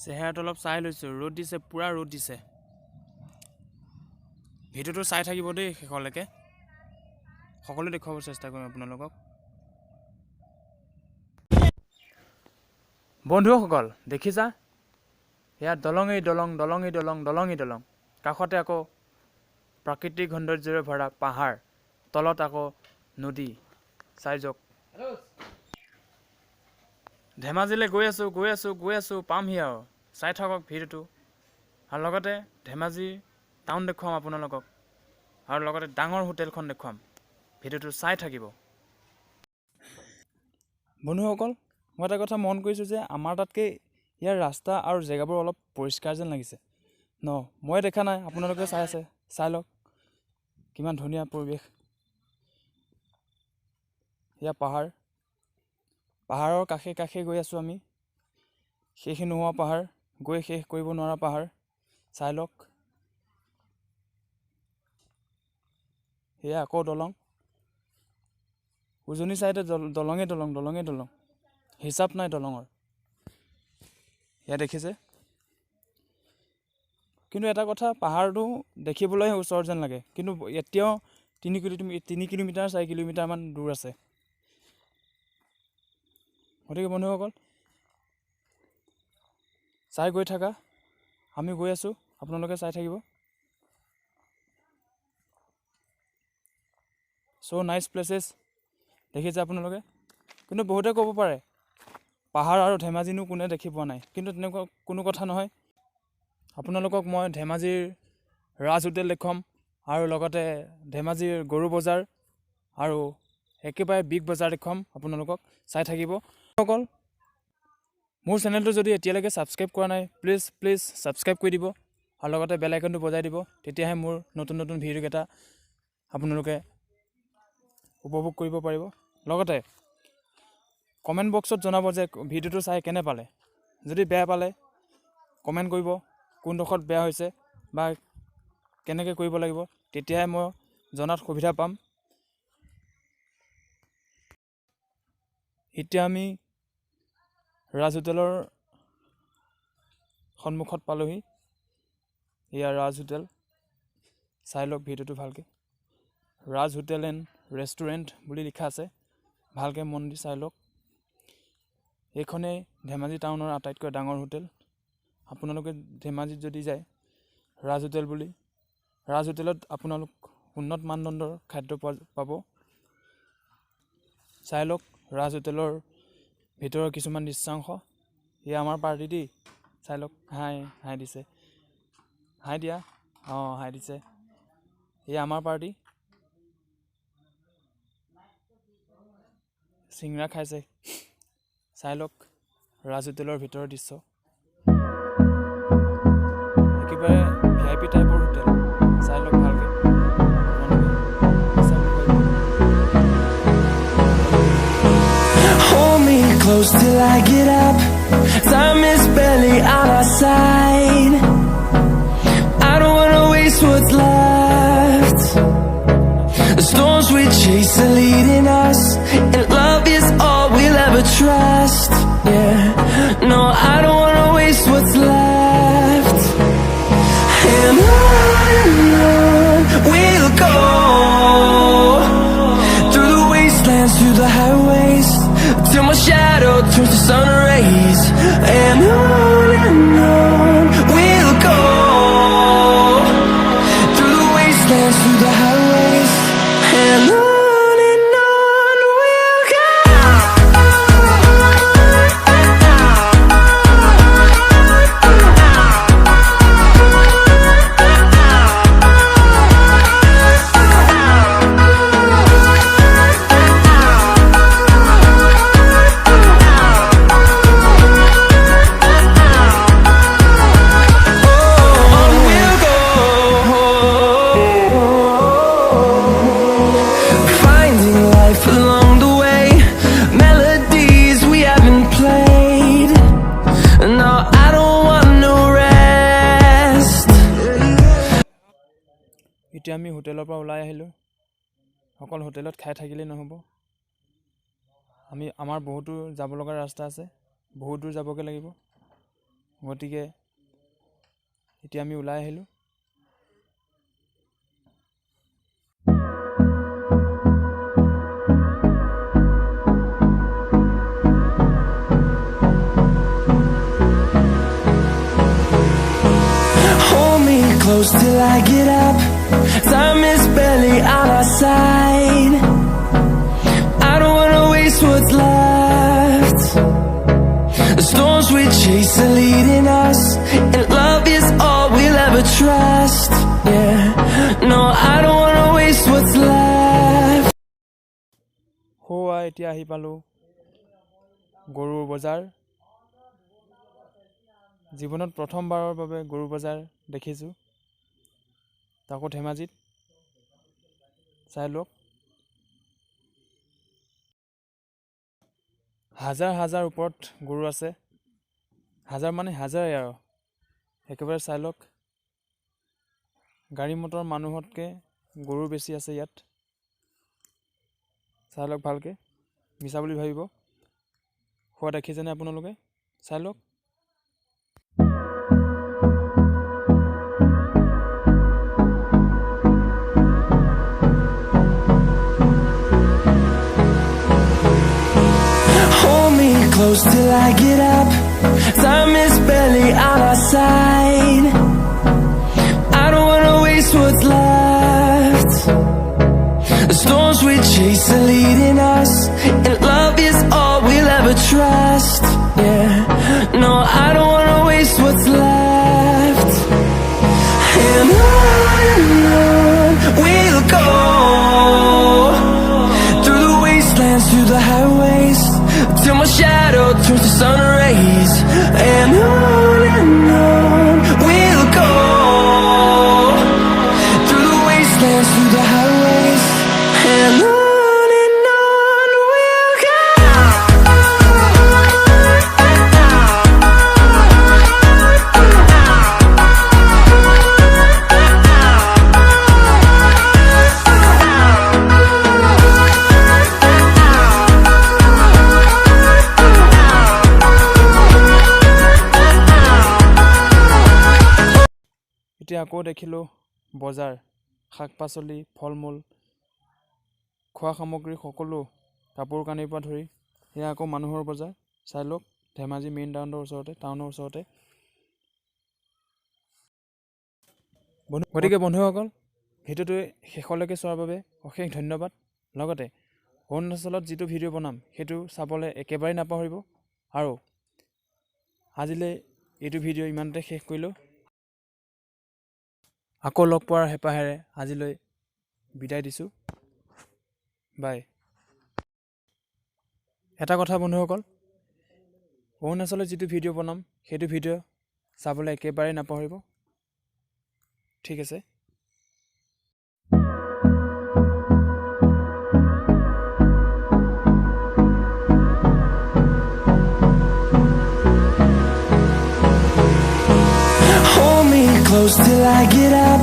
চেহেৰাটো অলপ চাই লৈছোঁ। ৰ'দ দিছে, পুৰা ৰ'দ দিছে। ভিডিঅ'টো চাই থাকিব দেই শেষলৈকে। সকলো দেখুৱাব চেষ্টা কৰিম আপোনালোকক। বন্ধুসকল দেখিছা, ইয়াত দলঙেই দলং, দলঙেই দলং, দলঙেই দলং। কাষতে আকৌ প্ৰাকৃতিক সৌন্দৰ্যৰে ভৰা পাহাৰ, তলত আকৌ নদী। চাই যাওক। ধেমাজিলৈ গৈ আছোঁ, পামহি আৰু। চাই থাকক ভিডিঅ'টো। আৰু লগতে ধেমাজি টাউন দেখুৱাম আপোনালোকক। আৰু লগতে ডাঙৰ হোটেলখন দেখুৱাম। ভিডিঅ'টো চাই থাকিব। বন্ধুসকল, মই এটা কথা মন কৰিছোঁ যে আমাৰ তাতকৈ ইয়াৰ ৰাস্তা আৰু জেগাবোৰ অলপ পৰিষ্কাৰ যেন লাগিছে মই দেখা নাই, আপোনালোকে চাই আছে। চাই লওক কিমান ধুনীয়া পৰিৱেশ। এয়া পাহাৰৰ কাষে কাষে গৈ আছোঁ আমি। শেষ নোহোৱা পাহাৰ, গৈ শেষ কৰিব নোৱাৰা পাহাৰ। চাই লওক। সেয়া আকৌ দলং। উজনি চাইডে দলঙেই দলং, দলঙেই দলং। হিচাপ নাই দলঙৰ। এয়া দেখিছে। কিন্তু এটা কথা, পাহাৰটো দেখিবলৈ ওচৰত যেন লাগে, কিন্তু এতিয়াও 3 কিলোমিটাৰ 4 কিলোমিটাৰমান দূৰ আছে। গতিকে বন্ধুসকল, চাই গৈ থাকা। আমি গৈ আছোঁ, আপোনালোকে চাই থাকিব। চ' নাইচ প্লেচেছ দেখিছে আপোনালোকে। কিন্তু বহুতে ক'ব পাৰে পাহাৰ আৰু ধেমাজিনো কোনে দেখি পোৱা নাই, কিন্তু তেনেকুৱা কোনো কথা নহয়। আপোনালোকক মই ধেমাজিৰ ৰাজ হোটেল দেখুৱাম, আৰু লগতে ধেমাজিৰ গৰু বজাৰ আৰু একেবাৰে বিগ বজাৰ দেখুৱাম আপোনালোকক। চাই থাকিব সকল। মোৰ চেনেলটো যদি এতিয়ালৈকে ছাবস্ক্ৰাইব কৰা নাই, প্লিজ ছাবস্ক্ৰাইব কৰি দিব, আৰু লগতে বেল আইকনটো বজাই দিব। তেতিয়াহে মোৰ নতুন নতুন ভিডিঅ'কেইটা আপোনালোকে উপভোগ কৰিব পাৰিব। লগতে কমেণ্ট বক্সত জনাব যে ভিডিঅ'টো চাই কেনে পালে। যদি বেয়া পালে কমেণ্ট কৰিব, কোনডোখৰত বেয়া হৈছে বা কেনেকৈ কৰিব লাগিব, তেতিয়াহে মই জনাত সুবিধা পাম। এতিয়া আমি ৰাজ হোটেলৰ সন্মুখত পালোহি। এয়া ৰাজ হোটেল। চাই লওক ভিডিঅ'টো ভালকৈ। ৰাজ হোটেল এণ্ড ৰেষ্টুৰেণ্ট বুলি লিখা আছে, ভালকৈ মন দি চাই লওক। এইখনেই ধেমাজি টাউনৰ আটাইতকৈ ডাঙৰ হোটেল। আপোনালোকে ধেমাজিত যদি যায়, ৰাজ হোটেল বুলি, ৰাজ হোটেলত আপোনালোক উন্নত মানদণ্ডৰ খাদ্য পাব। চাই লওক ৰাজ হোটেলৰ ভিতৰৰ কিছুমান দৃশ্যাংশ। এয়া আমাৰ পাৰ্টি দেই। চাই লওক। হাই দিছে। হাই দিয়া। হাই দিছে। এয়া আমাৰ পাৰ্টি। চিংৰা খাইছে। চাই লওক ৰাজ হোটেলৰ ভিতৰৰ দৃশ্য। একেবাৰে VIP টাইপৰ হোটেল। চাই লওক ভালকৈ। Hold me close till I get up. Time is barely on our side. I don't wanna waste what's left. The storms we chase are leading us, and love is all we'll ever trust. Yeah, no, I don't wanna waste what's left. And on we'll go, through the wastelands, through the highways, till my shadow turns to sun rays. And on we'll go, through the wastelands, through the highways, and on we'll go. Finding life along the way, melodies we haven't played. No, I don't want no rest. এতিয়া আমি হোটেলৰ পৰা ওলাই আহিলোঁ। অকল হোটেলত খাই থাকিলেই নহ'ব। আমাৰ বহুতো যাব লগা ৰাস্তা আছে, বহুত দূৰ যাবগৈ লাগিব। গতিকে এতিয়া আমি ওলাই আহিলোঁ। Hold me close till I get up. Time is barely on our side. I don't wanna waste what's left. The storms we chase are leading us, and love is all we'll ever trust. Yeah, no, I don't wanna waste what's left. এতিয়া আহি পালোঁ গৰুৰ বজাৰ। জীৱনত প্ৰথমবাৰৰ বাবে গৰু বজাৰ দেখিছোঁ, তাকো ধেমাজিত। চাই লওক, হাজাৰ হাজাৰ ওপৰত গৰু আছে। হাজাৰ মানে হাজাৰে আৰু একেবাৰে চাই লওক। গাড়ী মটৰ মানুহতকৈ গৰু বেছি আছে ইয়াত। চাই লওক ভালকৈ, মিছা বুলি ভাবিব। খোৱা দেখিছেনে আপোনালোকে? চাই লওক। Hold me close till I get up. Time is barely on our side. I don't wanna waste what's left. The storms we chase are leading us, and love is all we'll ever trust. Yeah, no, I don't wanna waste what's left. And on we'll go, through the wastelands, through the highways, till my shadow turns to sun rays. And on we'll go, through the wastelands, through the highways, and on we'll go. এতিয়া আকৌ দেখিলোঁ বজাৰ, শাক পাচলি, ফল মূল, খোৱা সামগ্ৰী সকলো, কাপোৰ কানিৰ পৰা ধৰি। এয়া আকৌ মানুহৰ বজাৰ। চাই লওক, ধেমাজি মেইন টাউনৰ ওচৰতে। গতিকে বন্ধুসকল, ভিডিঅ'টো শেষলৈকে চোৱাৰ বাবে অশেষ ধন্যবাদ। লগতে অৰুণাচলত যিটো ভিডিঅ' বনাম সেইটো চাবলৈ একেবাৰেই নাপাহৰিব। আৰু আজিলৈ এইটো ভিডিঅ' ইমানতে শেষ কৰিলোঁ। আকৌ লগ পোৱাৰ হেঁপাহেৰে আজিলৈ বিদায় দিছোঁ। বাই। এটা কথা বন্ধুসকল, অৰুণাচলত যিটো ভিডিঅ' বনাম সেইটো ভিডিঅ' চাবলৈ একেবাৰেই নাপাহৰিব। ঠিক আছে। Hold me close till I get up.